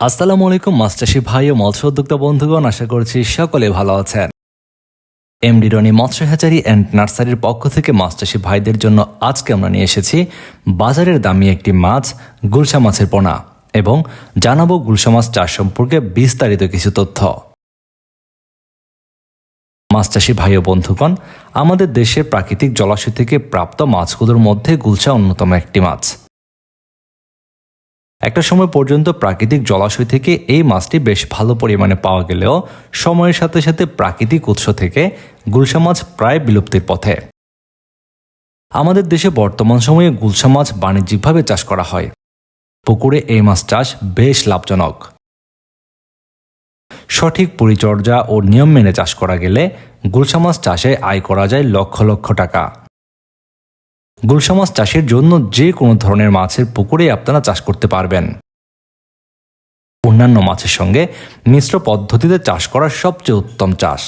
আসসালামু আলাইকুম মাছ চাষী ভাই ও মৎস্য উদ্যোক্তা বন্ধুগণ, আশা করছি সকলে ভালো আছেন। এমডি রনি মৎস্য হ্যাচারি অ্যান্ড নার্সারির পক্ষ থেকে মাছ চাষী ভাইদের জন্য আজকে আমরা নিয়ে এসেছি বাজারের দামি একটি মাছ, গুলশা মাছের পোনা, এবং জানাবো গুলশা মাছ চাষ সম্পর্কে বিস্তারিত কিছু তথ্য। মাছ চাষী ভাই ও বন্ধুগণ, আমাদের দেশের প্রাকৃতিক জলাশয় থেকে প্রাপ্ত মাছগুলোর মধ্যে গুলশা অন্যতম একটি মাছ। একটা সময় পর্যন্ত প্রাকৃতিক জলাশয় থেকে এই মাছটি বেশ ভালো পরিমাণে পাওয়া গেলেও সময়ের সাথে সাথে প্রাকৃতিক উৎস থেকে গুলশা মাছ প্রায় বিলুপ্তির পথে। আমাদের দেশে বর্তমান সময়ে গুলশা মাছ বাণিজ্যিকভাবে চাষ করা হয়। পুকুরে এই মাছ চাষ বেশ লাভজনক। সঠিক পরিচর্যা ও নিয়ম মেনে চাষ করা গেলে গুলশা মাছ চাষে আয় করা যায় লক্ষ লক্ষ টাকা। গুলশা মাছ চাষের জন্য যে কোনো ধরনের মাছের পুকুরে আপনারা চাষ করতে পারবেন। অন্যান্য মাছের সঙ্গে মিশ্র পদ্ধতিতে চাষ করা সবচেয়ে উত্তম চাষ।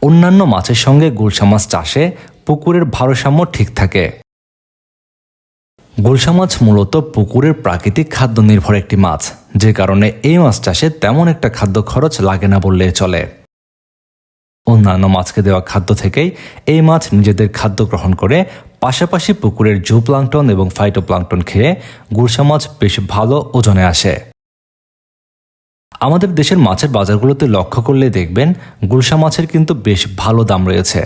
অন্যান্য মাছের সঙ্গে গুলশা মাছ চাষে পুকুরের ভারসাম্য ঠিক থাকে। গুলশা মাছ মূলত পুকুরের প্রাকৃতিক খাদ্য নির্ভর একটি মাছ, যে কারণে এই মাছ চাষে তেমন একটা খাদ্য খরচ লাগে না বললে চলে। অন্যান্য মাছকে দেওয়া খাদ্য থেকেই এই মাছ নিজেদের খাদ্য গ্রহণ করে, পাশাপাশি পুকুরের জুপ্লাঙ্কটন এবং ফাইটোপ্লাঙ্কটন খেয়ে গুলশা মাছ বেশ ভালো ওজনে আসে। আমাদের দেশের মাছের বাজারগুলোতে লক্ষ্য করলে দেখবেন গুলশা মাছের কিন্তু বেশ ভালো দাম রয়েছে।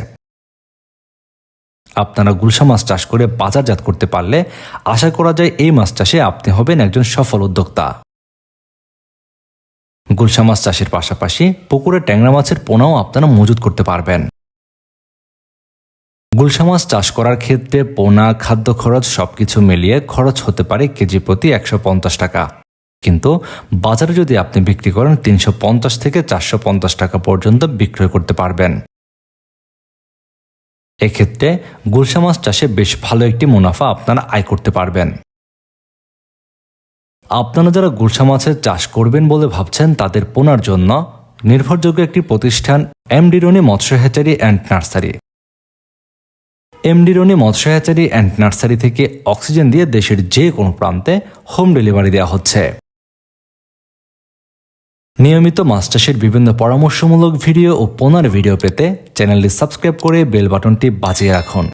আপনারা গুলশা মাছ চাষ করে বাজারজাত করতে পারলে আশা করা যায় এই মাছ চাষে আপনি হবেন একজন সফল উদ্যোক্তা। গুলশা মাছ চাষের পাশাপাশি পুকুরে ট্যাংরা মাছের পোনাও আপনারা মজুত করতে পারবেন। গুলশা মাছ চাষ করার ক্ষেত্রে পোনা, খাদ্য খরচ সবকিছু মিলিয়ে খরচ হতে পারে কেজি প্রতি 150 টাকা, কিন্তু বাজারে যদি আপনি বিক্রি করেন 350 থেকে 450 টাকা পর্যন্ত বিক্রয় করতে পারবেন। এক্ষেত্রে গুলশা মাছ চাষে বেশ ভালো একটি মুনাফা আপনারা আয় করতে পারবেন। আপনারা যারা গুলশা মাছের চাষ করবেন বলে ভাবছেন, তাদের পোনার জন্য নির্ভরযোগ্য একটি প্রতিষ্ঠান এমডি রনি মৎস্য hatchery and nursery. MD Roni মৎস্য হ্যাচারি অ্যান্ড নার্সারি থেকে অক্সিজেন দিয়ে দেশের যে কোনো প্রান্তে হোম ডেলিভারি দেওয়া হচ্ছে। নিয়মিত মাছ চাষের বিভিন্ন পরামর্শমূলক ভিডিও ও পোনার ভিডিও পেতে চ্যানেলটি সাবস্ক্রাইব করে বেল বাটনটি বাজিয়ে রাখুন।